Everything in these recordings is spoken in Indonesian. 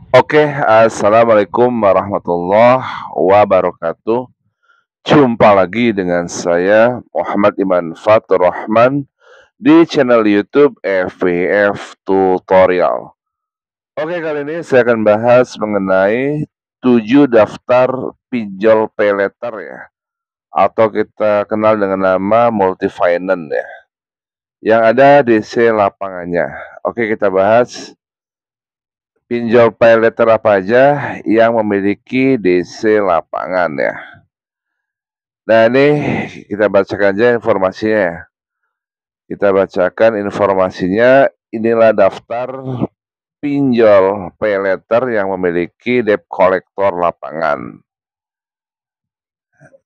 Oke, assalamualaikum warahmatullahi wabarakatuh. Jumpa lagi dengan saya Muhammad Iman Fatur Rahman di channel YouTube FVF Tutorial. Oke, kali ini saya akan bahas mengenai 7 daftar pinjol pay letter ya, atau kita kenal dengan nama multi finance ya, yang ada DC lapangannya. Oke, kita bahas pinjol pay letter apa aja yang memiliki DC lapangan ya. Nah ini kita bacakan aja informasinya ya. Kita bacakan informasinya, inilah daftar pinjol pay letter yang memiliki debt collector lapangan.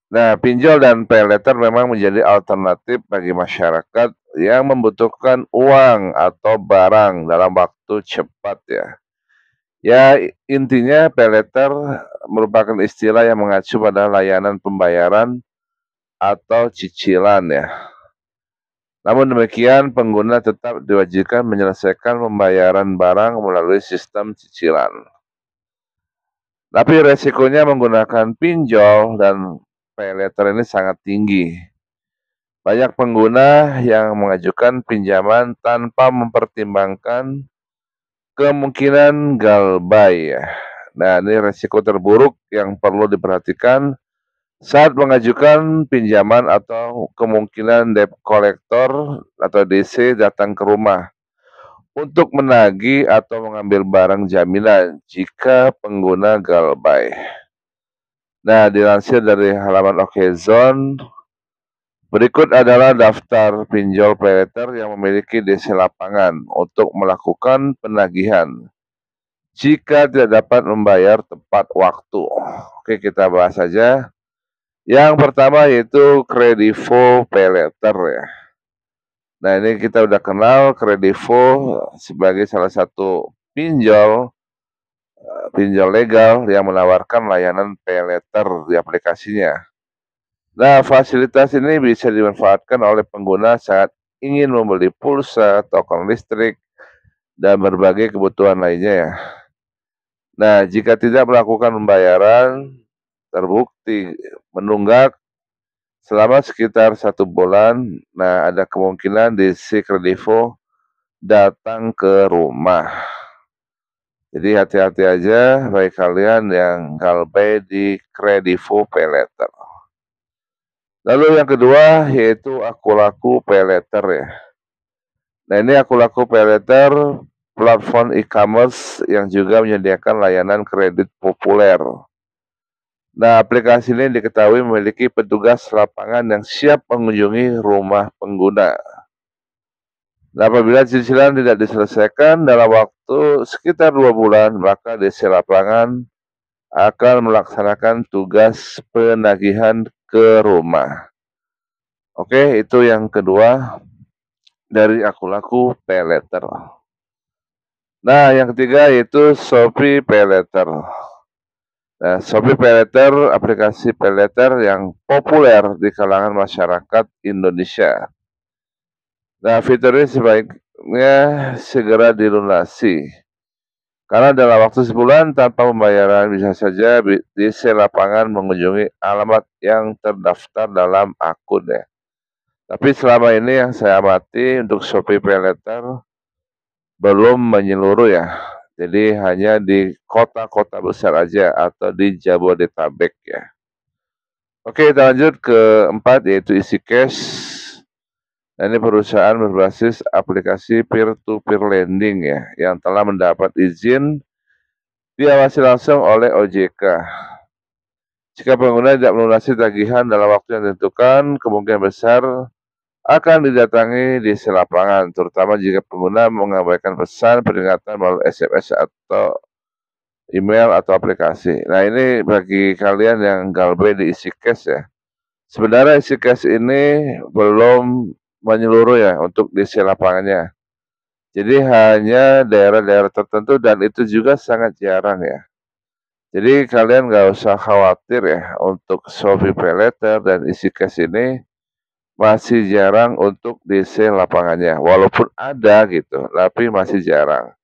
Nah, pinjol dan pay letter memang menjadi alternatif bagi masyarakat yang membutuhkan uang atau barang dalam waktu cepat ya. Ya, intinya paylater merupakan istilah yang mengacu pada layanan pembayaran atau cicilan ya. Namun demikian, pengguna tetap diwajibkan menyelesaikan pembayaran barang melalui sistem cicilan. Tapi resikonya menggunakan pinjol dan paylater ini sangat tinggi. Banyak pengguna yang mengajukan pinjaman tanpa mempertimbangkan kemungkinan galbay ya. Nah, ini resiko terburuk yang perlu diperhatikan saat mengajukan pinjaman atau kemungkinan debt collector atau DC datang ke rumah untuk menagih atau mengambil barang jaminan jika pengguna galbay. Nah, dilansir dari halaman Okezone, berikut adalah daftar pinjol paylater yang memiliki DC lapangan untuk melakukan penagihan jika tidak dapat membayar tepat waktu. Oke, kita bahas saja. Yang pertama yaitu Kredivo Paylater ya. Nah, ini kita udah kenal Kredivo sebagai salah satu pinjol legal yang menawarkan layanan paylater di aplikasinya. Nah, fasilitas ini bisa dimanfaatkan oleh pengguna saat ingin membeli pulsa, token listrik, dan berbagai kebutuhan lainnya ya. Nah, jika tidak melakukan pembayaran, terbukti menunggak selama sekitar 1 bulan, nah ada kemungkinan DC Kredivo datang ke rumah. Jadi hati-hati aja bagi kalian yang galbay di Kredivo Paylater. Lalu yang kedua yaitu Akulaku Paylater ya. Nah ini Akulaku Paylater platform e-commerce yang juga menyediakan layanan kredit populer. Nah, aplikasi ini diketahui memiliki petugas lapangan yang siap mengunjungi rumah pengguna. Nah, apabila cicilan tidak diselesaikan dalam waktu sekitar 2 bulan, maka DC lapangan akan melaksanakan tugas penagihan ke rumah. Oke, itu yang kedua dari Akulaku Paylater. Nah, yang ketiga yaitu Shopee Paylater. Nah, Shopee Paylater aplikasi paylater yang populer di kalangan masyarakat Indonesia. Nah, fitur ini sebaiknya segera dilunasi. Karena dalam waktu sebulan tanpa pembayaran bisa saja DC lapangan mengunjungi alamat yang terdaftar dalam akun ya. Tapi selama ini yang saya amati untuk Shopee Paylater belum menyeluruh ya. Jadi hanya di kota-kota besar aja atau di Jabodetabek ya. Oke, kita lanjut ke 4 yaitu EasyCash. Nah, ini perusahaan berbasis aplikasi peer-to-peer lending ya, yang telah mendapat izin diawasi langsung oleh OJK. Jika pengguna tidak melunasi tagihan dalam waktu yang ditentukan, kemungkinan besar akan didatangi di lapangan, terutama jika pengguna mengabaikan pesan peringatan melalui SMS atau email atau aplikasi. Nah, ini bagi kalian yang galbay di EasyCash ya. Sebenarnya EasyCash ini belum menyeluruh ya untuk DC lapangannya. Jadi hanya daerah-daerah tertentu dan itu juga sangat jarang ya. Jadi kalian nggak usah khawatir ya untuk Shopee Paylater dan EasyCash ini masih jarang untuk DC lapangannya. Walaupun ada gitu, tapi masih jarang.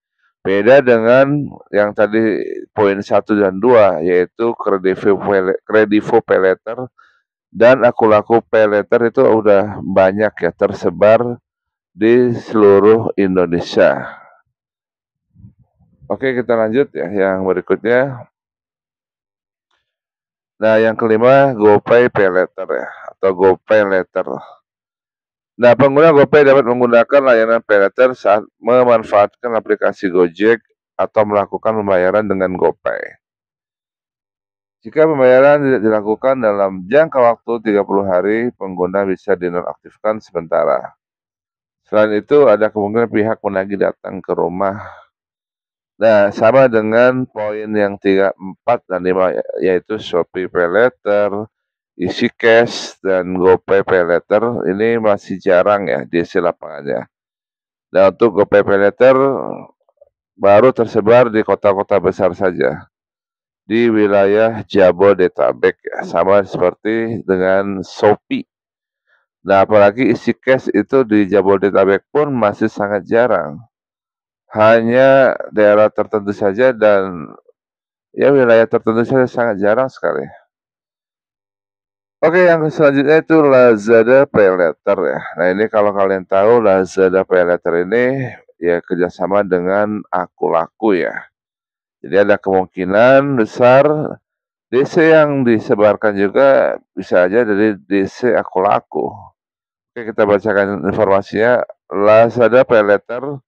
Beda dengan yang tadi poin 1 dan 2 yaitu Kredivo Paylater dan Aku Laku Paylater itu udah banyak ya tersebar di seluruh Indonesia. Oke, kita lanjut ya yang berikutnya. Nah, yang kelima GoPay Paylater ya atau GoPaylater. Nah, pengguna GoPay dapat menggunakan layanan Paylater saat memanfaatkan aplikasi Gojek atau melakukan pembayaran dengan GoPay. Jika pembayaran tidak dilakukan dalam jangka waktu 30 hari, pengguna bisa dinonaktifkan sementara. Selain itu, ada kemungkinan pihak penagih datang ke rumah. Nah, sama dengan poin yang 3, 4, dan 5, yaitu Shopee Paylater, EasyCash, dan GoPay Paylater, ini masih jarang ya diisi lapangannya. Nah, untuk GoPay Paylater baru tersebar di kota-kota besar saja, di wilayah Jabodetabek ya, sama seperti dengan Shopee. Nah, apalagi EasyCash itu di Jabodetabek pun masih sangat jarang. Hanya daerah tertentu saja dan ya wilayah tertentu saja sangat jarang sekali. Oke, yang selanjutnya itu Lazada Paylater ya. Nah, ini kalau kalian tahu Lazada Paylater ini ya kerjasama dengan Aku Laku ya. Jadi ada kemungkinan besar DC yang disebarkan juga bisa aja dari DC Aku Laku. Oke, kita bacakan informasinya. Lazada Paylater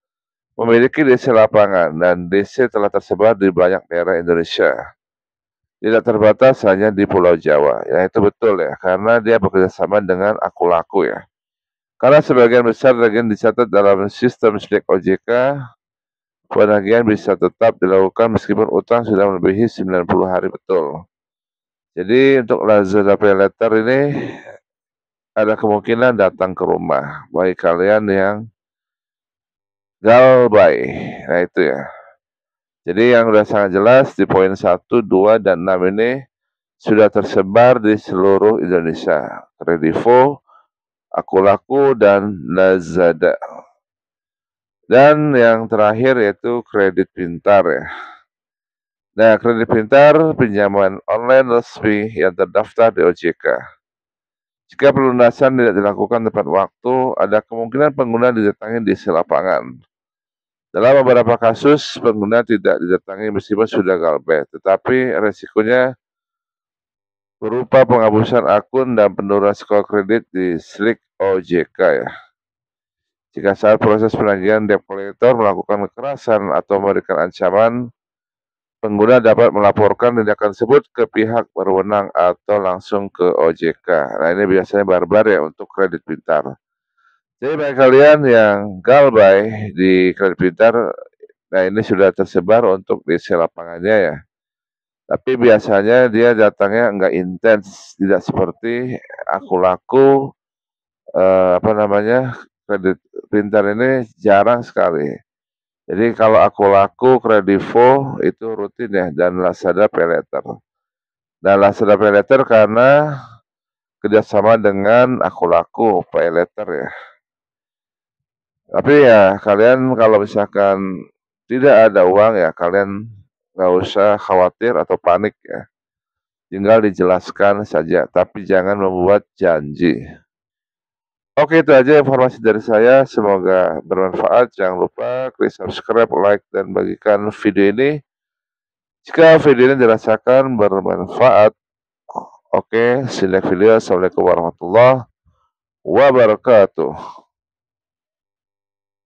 memiliki DC lapangan dan DC telah tersebar di banyak daerah Indonesia. Tidak terbatas hanya di Pulau Jawa. Ya itu betul ya, karena dia bekerjasama dengan Aku Laku ya. Karena sebagian besar tagihan dicatat dalam sistem SLIK OJK, penagihan bisa tetap dilakukan meskipun utang sudah melebihi 90 hari betul. Jadi untuk Lazada Paylater ini ada kemungkinan datang ke rumah bagi kalian yang galbay. Nah itu ya. Jadi yang sudah sangat jelas di poin 1, 2, dan 6 ini sudah tersebar di seluruh Indonesia. Kredivo, Aku Laku, dan Lazada. Dan yang terakhir yaitu Kredit Pintar ya. Nah, Kredit Pintar pinjaman online resmi yang terdaftar di OJK. Jika pelunasan tidak dilakukan tepat waktu, ada kemungkinan pengguna didatangi di lapangan. Dalam beberapa kasus, pengguna tidak didatangi meskipun sudah galbay, tetapi resikonya berupa penghapusan akun dan penurunan skor kredit di SLIK OJK ya. Jika saat proses penagihan debt collector melakukan kekerasan atau memberikan ancaman, pengguna dapat melaporkan tindakan tersebut ke pihak berwenang atau langsung ke OJK. Nah, ini biasanya barbar ya untuk kredit pintar. Jadi bagi kalian yang galbay di kredit pintar, nah ini sudah tersebar untuk DC lapangannya ya. Tapi biasanya dia datangnya enggak intens, tidak seperti Aku Laku, kredit pintar ini jarang sekali. Jadi kalau Aku Laku, Kredivo itu rutin ya, dan Lazada Paylater. Nah, Lazada Paylater karena kerjasama dengan Aku Laku Paylater ya. Tapi ya kalian kalau misalkan tidak ada uang ya kalian nggak usah khawatir atau panik ya. Tinggal dijelaskan saja, tapi jangan membuat janji. Oke, itu aja informasi dari saya. Semoga bermanfaat. Jangan lupa klik subscribe, like, dan bagikan video ini. Jika video ini dirasakan bermanfaat, oke, see you next video. Assalamualaikum warahmatullahi wabarakatuh.